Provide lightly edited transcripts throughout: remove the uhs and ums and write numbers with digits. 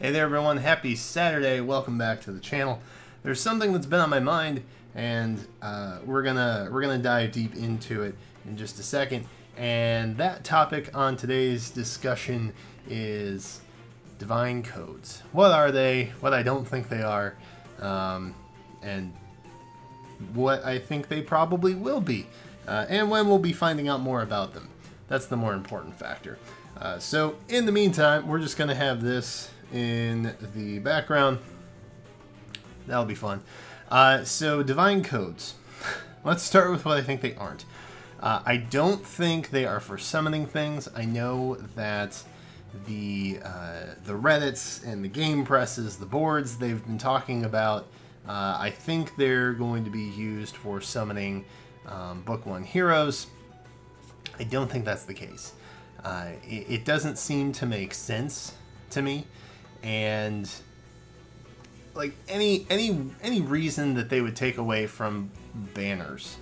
Hey there everyone, happy Saturday, welcome back to the channel. There's something that's been on my mind and we're gonna dive deep into it in just a second. And that topic on today's discussion is divine codes. What are they, what I don't think they are, and what I think they probably will be, and when we'll be finding out more about them. That's the more important factor. So in the meantime, we're just gonna have this in the background. That'll be fun. So divine codes. Let's start with what I think they aren't. I don't think they are for summoning things. I know that the Reddits and the game presses, the boards they've been talking about, I think they're going to be used for summoning Book 1 heroes. I don't think that's the case. It doesn't seem to make sense to me, and like any reason that they would take away from banners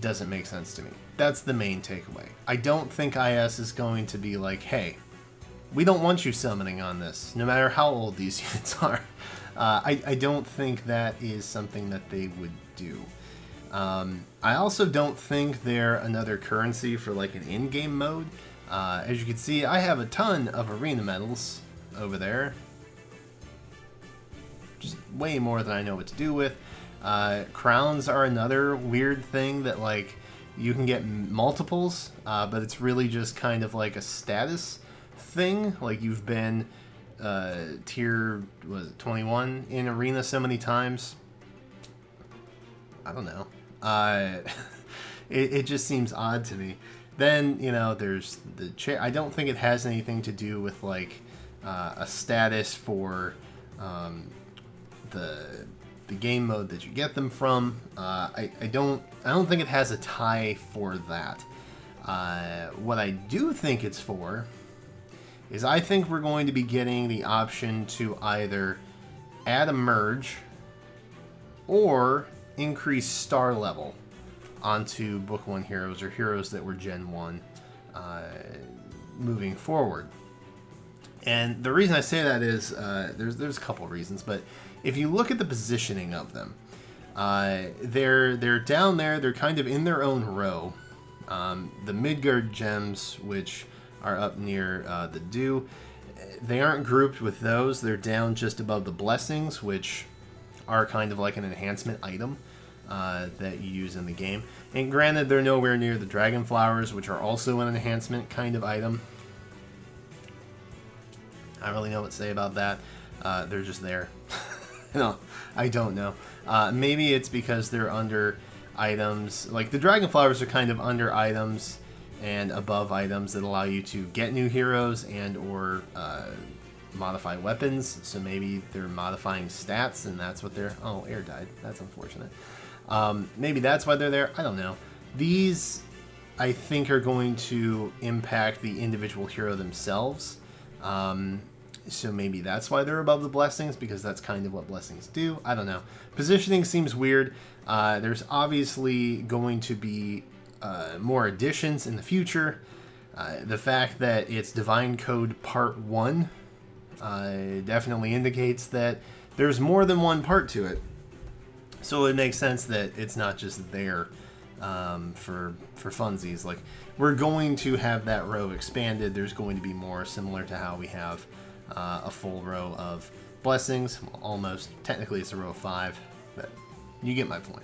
doesn't make sense to me. That's the main takeaway. I don't think IS is going to be like, hey, we don't want you summoning on this, no matter how old these units are. I don't think that is something that they would do. I also don't think they're another currency for like an in-game mode. As you can see, I have a ton of arena medals over there. Just way more than I know what to do with. Crowns are another weird thing that like you can get multiples, but it's really just kind of like a status thing. Like you've been tier 21 in arena so many times. I don't know. It just seems odd to me. Then, you know, there's the chair. I don't think it has anything to do with like a status for the game mode that you get them from. I don't think it has a tie for that. What I do think it's for is I think we're going to be getting the option to either add a merge or increase star level onto Book 1 heroes or heroes that were Gen 1 moving forward. And the reason I say that is there's a couple reasons, but if you look at the positioning of them, they're down there, they're kind of in their own row. The Midgard gems, which are up near the Dew, they aren't grouped with those. They're down just above the blessings, which are kind of like an enhancement item that you use in the game. And granted, they're nowhere near the dragon flowers, which are also an enhancement kind of item. I don't really know what to say about that. They're just there. No, I don't know. Maybe it's because they're under items. Like the dragon flowers are kind of under items and above items that allow you to get new heroes and or modify weapons. So maybe they're modifying stats and that's what they're... Oh, air died. That's unfortunate. Maybe that's why they're there. I don't know. These, I think, are going to impact the individual hero themselves. So maybe that's why they're above the blessings, because that's kind of what blessings do. I don't know. Positioning seems weird. There's obviously going to be more additions in the future. The fact that it's Divine Code Part 1 definitely indicates that there's more than one part to it. So it makes sense that it's not just there for funsies. Like, we're going to have that row expanded. There's going to be more, similar to how we have a full row of blessings. Well, almost. Technically, it's a row of 5, but you get my point.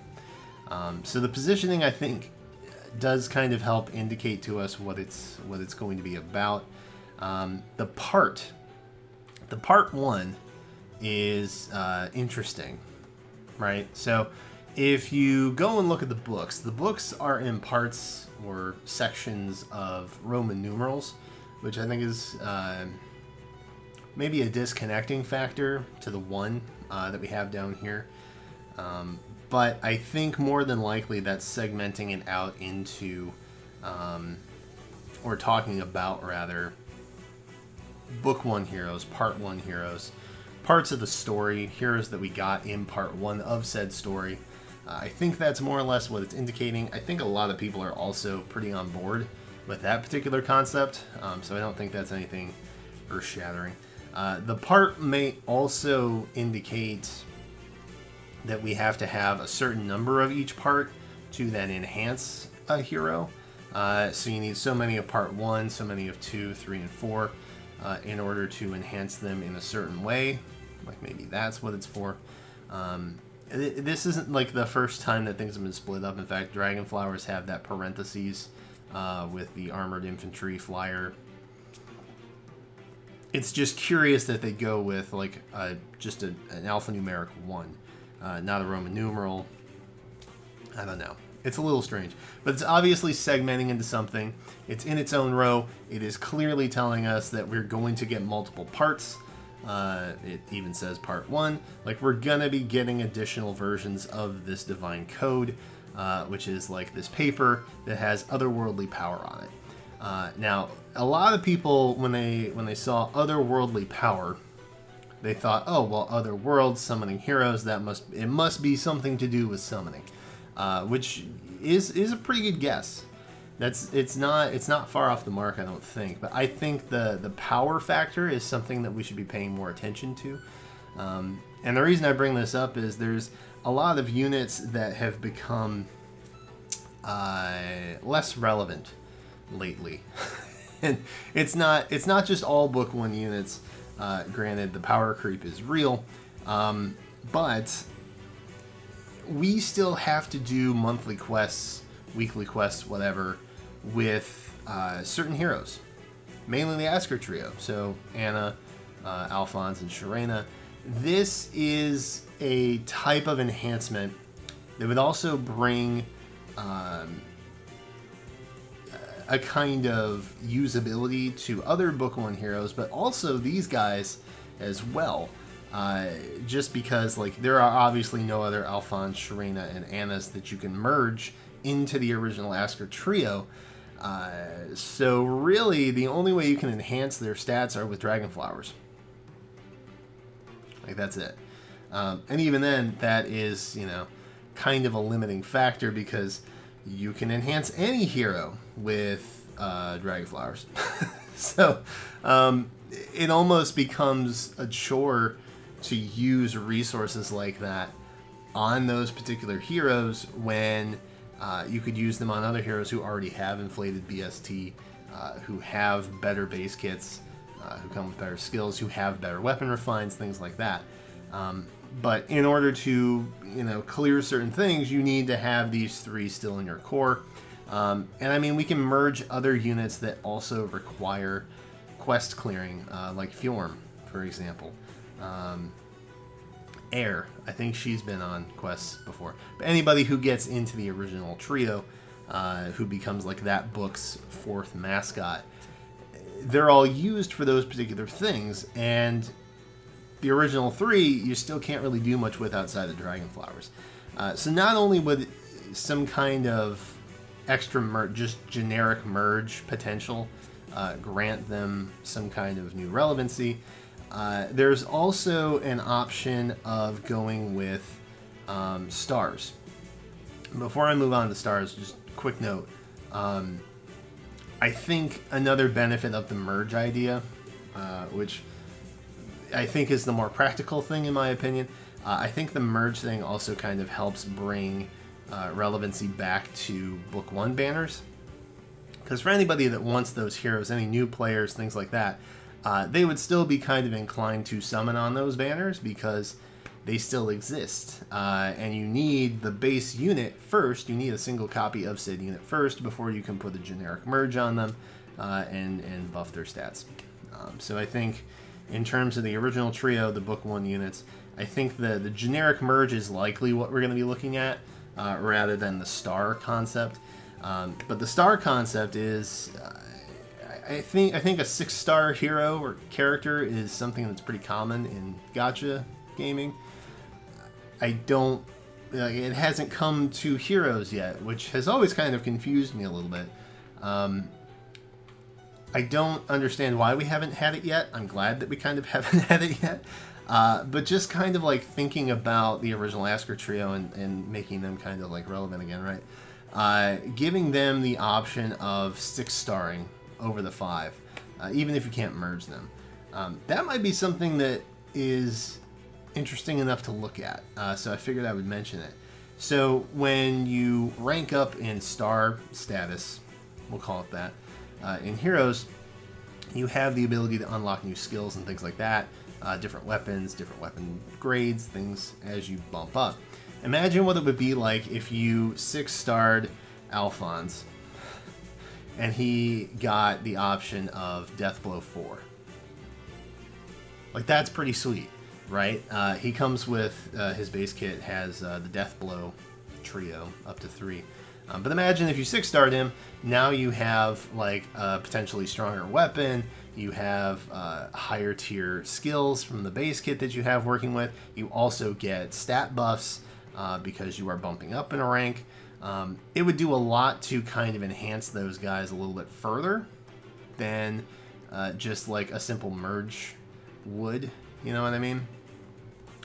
So the positioning, I think, does kind of help indicate to us what it's going to be about. The part 1 is interesting, right? So if you go and look at the books are in parts or sections of Roman numerals, which I think is maybe a disconnecting factor to the 1 that we have down here. But I think more than likely that's segmenting it out into, or talking about rather, Book 1 heroes, Part 1 heroes, parts of the story, heroes that we got in Part 1 of said story. I think that's more or less what it's indicating. I think a lot of people are also pretty on board with that particular concept, so I don't think that's anything earth-shattering. The part may also indicate that we have to have a certain number of each part to then enhance a hero. So you need so many of part 1, so many of 2, 3, and 4 in order to enhance them in a certain way. Like maybe that's what it's for. This isn't like the first time that things have been split up. In fact, Dragon Flowers have that parentheses with the armored infantry flyer. It's just curious that they go with like just an alphanumeric 1, not a Roman numeral. I don't know. It's a little strange, but it's obviously segmenting into something. It's in its own row. It is clearly telling us that we're going to get multiple parts. It even says part 1. Like, we're gonna be getting additional versions of this divine code, which is like this paper that has otherworldly power on it. Now, a lot of people, when they saw otherworldly power, they thought, oh well, other worlds, summoning heroes. It must be something to do with summoning. Which is a pretty good guess. It's not far off the mark, I don't think. But I think the power factor is something that we should be paying more attention to. And the reason I bring this up is there's a lot of units that have become less relevant lately, and it's not just all book 1 units. Granted, the power creep is real, but we still have to do monthly quests, weekly quests, whatever, with certain heroes. Mainly the Asker trio. So Anna, Alphonse, and Sharena. This is a type of enhancement that would also bring a kind of usability to other Book 1 heroes, but also these guys as well. Just because, like, there are obviously no other Alphonse, Sharena, and Annas that you can merge into the original Asker trio. So really, the only way you can enhance their stats are with Dragon Flowers. Like, that's it. And even then, that is, kind of a limiting factor, because you can enhance any hero with Dragon Flowers. So it almost becomes a chore to use resources like that on those particular heroes when you could use them on other heroes who already have inflated BST, who have better base kits, who come with better skills, who have better weapon refines, things like that. But in order to clear certain things, you need to have these 3 still in your core. And I mean, we can merge other units that also require quest clearing, like Fjorm, for example. Air, I think she's been on quests before. But anybody who gets into the original trio, who becomes like that book's 4th mascot, they're all used for those particular things. And the original 3, you still can't really do much with outside of Dragon Flowers. So not only would some kind of extra just generic merge potential grant them some kind of new relevancy, there's also an option of going with stars. Before I move on to stars, just a quick note. I think another benefit of the merge idea, which I think is the more practical thing in my opinion, I think the merge thing also kind of helps bring relevancy back to Book 1 banners. Because for anybody that wants those heroes, any new players, things like that, they would still be kind of inclined to summon on those banners because they still exist. And you need the base unit first. You need a single copy of said unit first before you can put a generic merge on them and buff their stats. So I think in terms of the original trio, the Book 1 units, I think the generic merge is likely what we're going to be looking at rather than the star concept. But the star concept is... I think a 6-star hero or character is something that's pretty common in gacha gaming. It hasn't come to heroes yet, which has always kind of confused me a little bit. I don't understand why we haven't had it yet. I'm glad that we kind of haven't had it yet. But just kind of like thinking about the original Asker trio and making them kind of like relevant again, right? Giving them the option of 6-starring over the 5, even if you can't merge them. That might be something that is interesting enough to look at, so I figured I would mention it. So when you rank up in star status, we'll call it that, in Heroes, you have the ability to unlock new skills and things like that, different weapons, different weapon grades, things as you bump up. Imagine what it would be like if you 6-starred Alphonse and he got the option of Deathblow 4. Like, that's pretty sweet, right? He comes with his base kit, has the Deathblow trio up to 3. But imagine if you 6-starred him, now you have like a potentially stronger weapon, you have higher tier skills from the base kit that you have working with, you also get stat buffs because you are bumping up in a rank. It would do a lot to kind of enhance those guys a little bit further than just like a simple merge would, you know what I mean?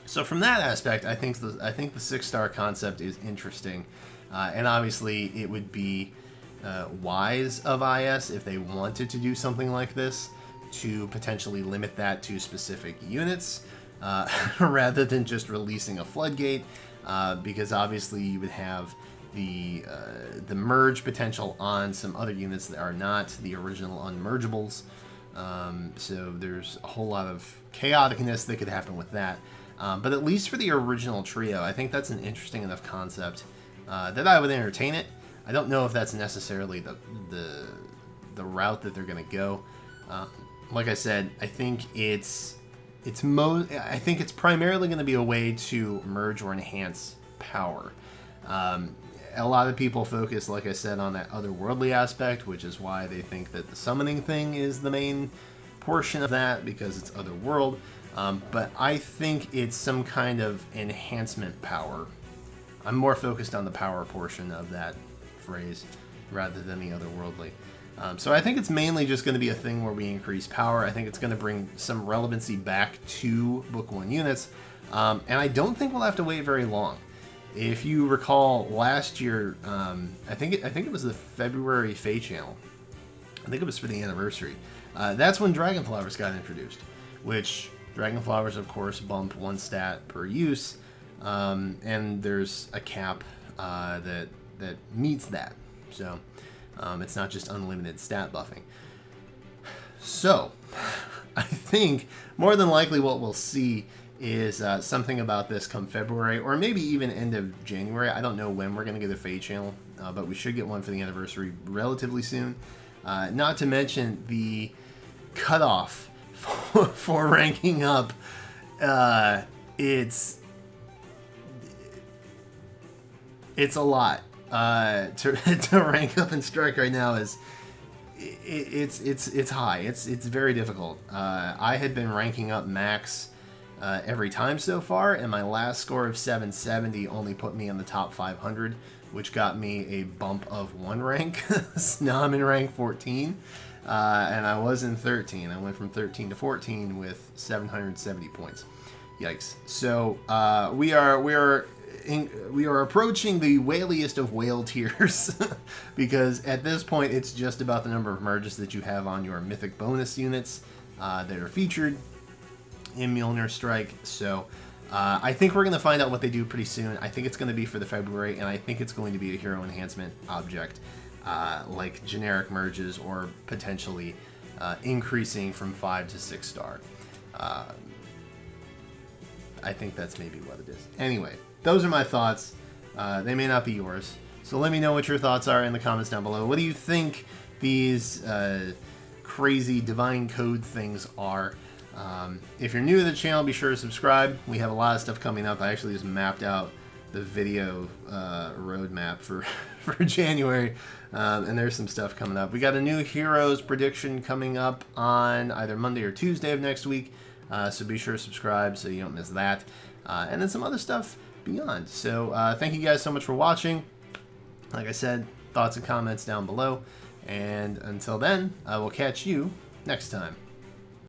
So from that aspect, I think the 6-star concept is interesting. And obviously, it would be wise of IS if they wanted to do something like this to potentially limit that to specific units rather than just releasing a floodgate, because obviously you would have the merge potential on some other units that are not the original unmergeables. So there's a whole lot of chaoticness that could happen with that. But at least for the original trio, I think that's an interesting enough concept that I would entertain it. I don't know if that's necessarily the route that they're going to go. Like I said, I think it's primarily going to be a way to merge or enhance power. A lot of people focus, like I said, on that otherworldly aspect, which is why they think that the summoning thing is the main portion of that, because it's otherworld. But I think it's some kind of enhancement power. I'm more focused on the power portion of that phrase rather than the otherworldly. So I think it's mainly just going to be a thing where we increase power. I think it's going to bring some relevancy back to Book 1 units. And I don't think we'll have to wait very long. If you recall last year, I think it was the February FEH channel. I think it was for the anniversary. That's when Dragon Flowers got introduced, which Dragon Flowers, of course, bump 1 stat per use. And there's a cap that meets that, so it's not just unlimited stat buffing. So I think more than likely what we'll see is something about this come February, or maybe even end of January. I don't know when we're going to get a FEH channel, but we should get one for the anniversary relatively soon. Not to mention the cutoff for ranking up. It's a lot to rank up in Strike right now. It's high. It's very difficult. I had been ranking up max every time so far, and my last score of 770 only put me in the top 500, which got me a bump of 1 rank. So now I'm in rank 14, and I was in 13. I went from 13 to 14 with 770 points. Yikes! So we are approaching the whaliest of whale tiers because at this point it's just about the number of merges that you have on your mythic bonus units that are featured in Mjolnir Strike. So I think we're going to find out what they do pretty soon. I think it's going to be for the February, and I think it's going to be a hero enhancement object like generic merges, or potentially increasing from 5 to 6 star. I think that's maybe what it is. Anyway, those are my thoughts. They may not be yours. So let me know what your thoughts are in the comments down below. What do you think these crazy divine code things are? If you're new to the channel, be sure to subscribe. We have a lot of stuff coming up. I actually just mapped out the video roadmap for January, and there's some stuff coming up. We got a new Heroes prediction coming up on either Monday or Tuesday of next week, so be sure to subscribe so you don't miss that. And then some other stuff beyond. So thank you guys so much for watching. Like I said, thoughts and comments down below. And until then, I will catch you next time.